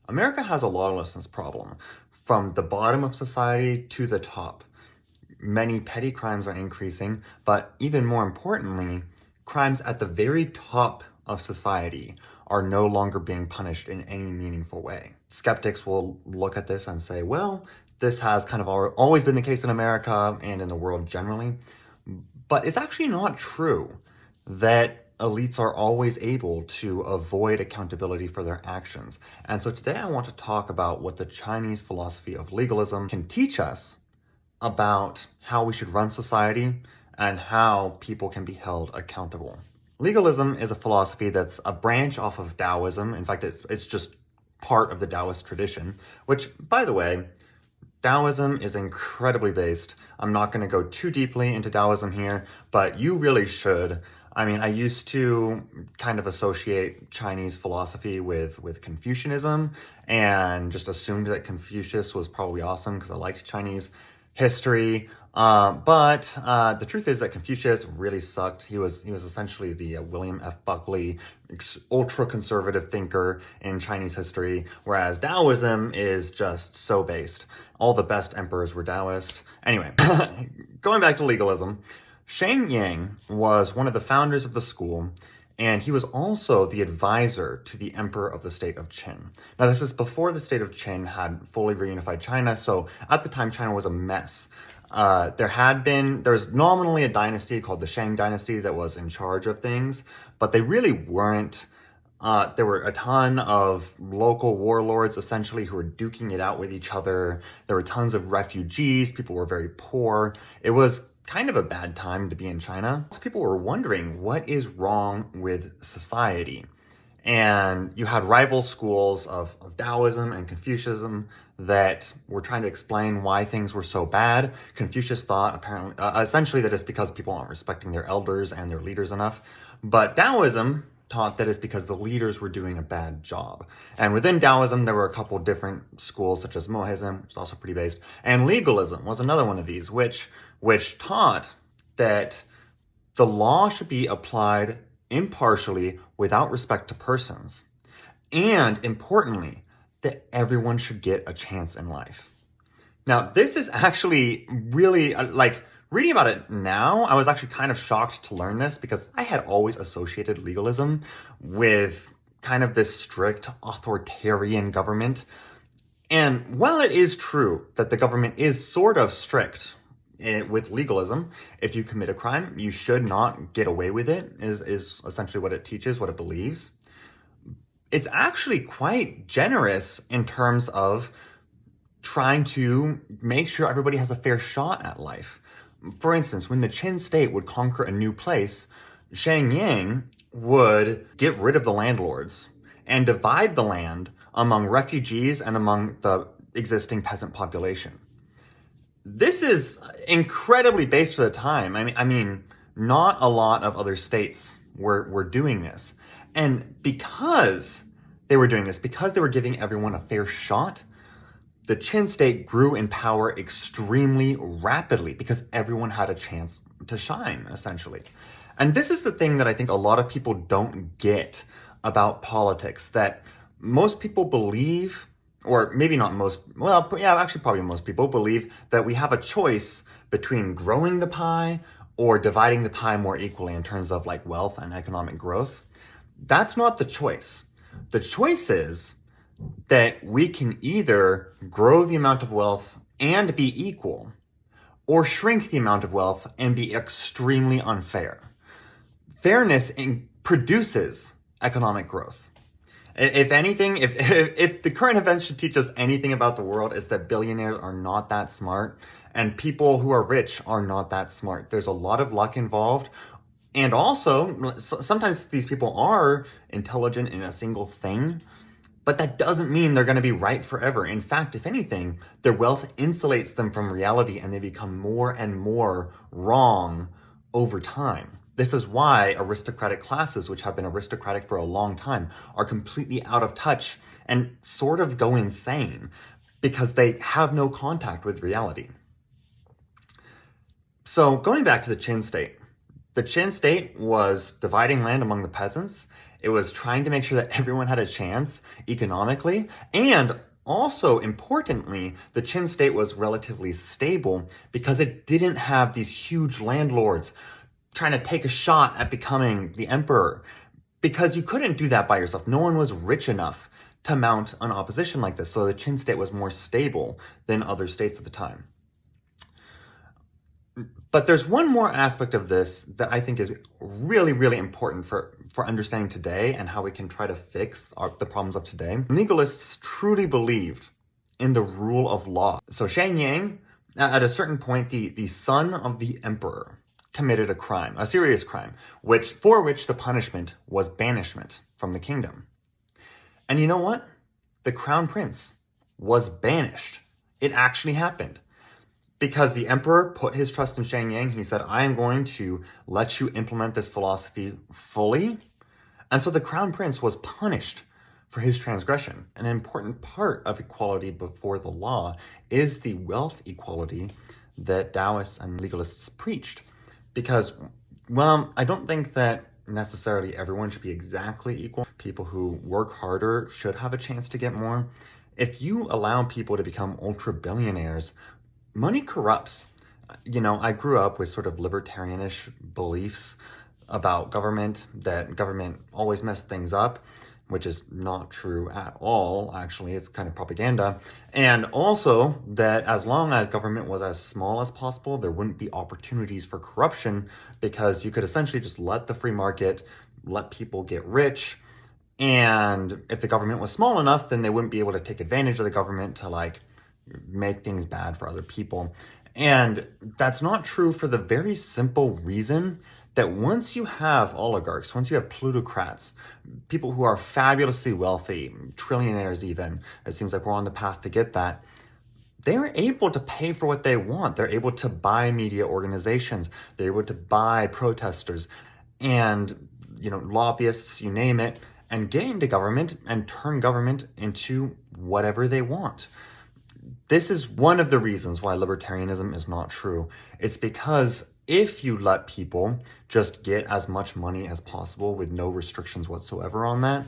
America has a lawlessness problem from the bottom of society to the top. Many petty crimes are increasing, but even more importantly, crimes at the very top of society are no longer being punished in any meaningful way. Skeptics will look at this and say, well, this has kind of always been the case in America and in the world generally. But it's actually not true that elites are always able to avoid accountability for their actions. And so today I want to talk about what the Chinese philosophy of legalism can teach us about how we should run society and how people can be held accountable. Legalism is a philosophy that's a branch off of Taoism. In fact, it's just part of the Taoist tradition, which, by the way, Taoism is incredibly based. I'm not going to go too deeply into Taoism here, but you really should. I mean, I used to kind of associate Chinese philosophy with Confucianism and just assumed that Confucius was probably awesome because I liked Chinese history. But the truth is that Confucius really sucked. He was essentially the William F. Buckley ultra-conservative thinker in Chinese history, whereas Taoism is just so based. All the best emperors were Taoist. Anyway, going back to legalism, Shang Yang was one of the founders of the school, and he was also the advisor to the emperor of the state of Qin. Now, this is before the state of Qin had fully reunified China, so at the time, China was a mess. There was nominally a dynasty called the Shang dynasty that was in charge of things, but they really weren't. There were a ton of local warlords, essentially, who were duking it out with each other. There were tons of refugees. People were very poor. It was kind of a bad time to be in China. So people were wondering, what is wrong with society? And you had rival schools of Taoism and Confucianism that were trying to explain why things were so bad. Confucius thought, apparently, essentially, that it's because people aren't respecting their elders and their leaders enough. But Taoism taught that it's because the leaders were doing a bad job. And within Taoism, there were a couple different schools, such as Mohism, which is also pretty based, and legalism was another one of these, which taught that the law should be applied impartially without respect to persons. And importantly, that everyone should get a chance in life. Now, this is actually really, reading about it now, I was actually kind of shocked to learn this because I had always associated legalism with kind of this strict authoritarian government. And while it is true that the government is sort of strict with legalism, if you commit a crime, you should not get away with it, is essentially what it teaches, what it believes. It's actually quite generous in terms of trying to make sure everybody has a fair shot at life. For instance, when the Qin state would conquer a new place, Shang Yang would get rid of the landlords and divide the land among refugees and among the existing peasant population. This is incredibly based for the time. I mean, not a lot of other states were doing this. And because they were doing this, because they were giving everyone a fair shot, the Qin state grew in power extremely rapidly because everyone had a chance to shine, essentially. And this is the thing that I think a lot of people don't get about politics, that most people believe, or maybe not most, well, yeah, actually probably most people believe that we have a choice between growing the pie or dividing the pie more equally in terms of like wealth and economic growth. That's not the choice. The choice is that we can either grow the amount of wealth and be equal, or shrink the amount of wealth and be extremely unfair. Fairness produces economic growth. If anything, if the current events should teach us anything about the world, is that billionaires are not that smart and people who are rich are not that smart. There's a lot of luck involved. And also, sometimes these people are intelligent in a single thing, but that doesn't mean they're going to be right forever. In fact, if anything, their wealth insulates them from reality and they become more and more wrong over time. This is why aristocratic classes, which have been aristocratic for a long time, are completely out of touch and sort of go insane because they have no contact with reality. So going back to the Qin state was dividing land among the peasants, It was trying to make sure that everyone had a chance economically, and also importantly, the Qin state was relatively stable because it didn't have these huge landlords trying to take a shot at becoming the emperor, because you couldn't do that by yourself. No one was rich enough to mount an opposition like this. So the Qin state was more stable than other states at the time. But there's one more aspect of this that I think is really, really important for understanding today and how we can try to fix the problems of today. Legalists truly believed in the rule of law. So Shang Yang, at a certain point, the son of the emperor, committed a crime, a serious crime, for which the punishment was banishment from the kingdom. And you know what? The crown prince was banished. It actually happened. Because the emperor put his trust in Shang Yang, he said, I am going to let you implement this philosophy fully. And so the crown prince was punished for his transgression. An important part of equality before the law is the wealth equality that Taoists and legalists preached. Because, well, I don't think that necessarily everyone should be exactly equal. People who work harder should have a chance to get more. If you allow people to become ultra billionaires, money corrupts. You know, I grew up with sort of libertarianish beliefs about government, that government always messed things up, which is not true at all, actually. It's kind of propaganda. And also that as long as government was as small as possible, there wouldn't be opportunities for corruption, because you could essentially just let the free market, let people get rich. And if the government was small enough, then they wouldn't be able to take advantage of the government to like make things bad for other people. And that's not true for the very simple reason that once you have oligarchs, once you have plutocrats, people who are fabulously wealthy, trillionaires even, it seems like we're on the path to get that, they're able to pay for what they want. They're able to buy media organizations. They're able to buy protesters and, you know, lobbyists, you name it, and get into government and turn government into whatever they want. This is one of the reasons why libertarianism is not true. It's because if you let people just get as much money as possible with no restrictions whatsoever on that,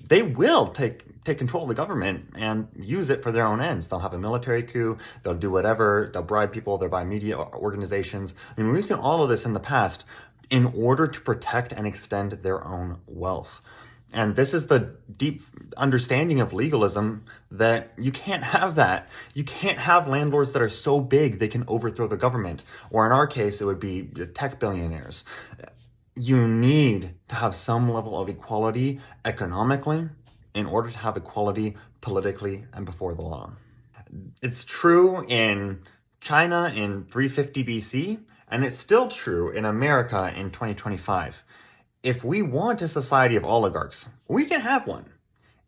they will take control of the government and use it for their own ends. They'll have a military coup, they'll do whatever, they'll bribe people, they'll buy media organizations. I mean, we've seen all of this in the past in order to protect and extend their own wealth. And this is the deep understanding of legalism, that you can't have that. You can't have landlords that are so big they can overthrow the government. Or in our case, it would be tech billionaires. You need to have some level of equality economically in order to have equality politically and before the law. It's true in China in 350 BC, and it's still true in America in 2025. If we want a society of oligarchs, we can have one.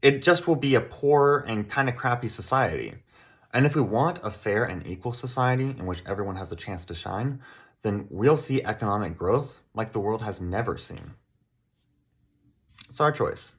It just will be a poor and kind of crappy society. And if we want a fair and equal society in which everyone has the chance to shine, then we'll see economic growth like the world has never seen. It's our choice.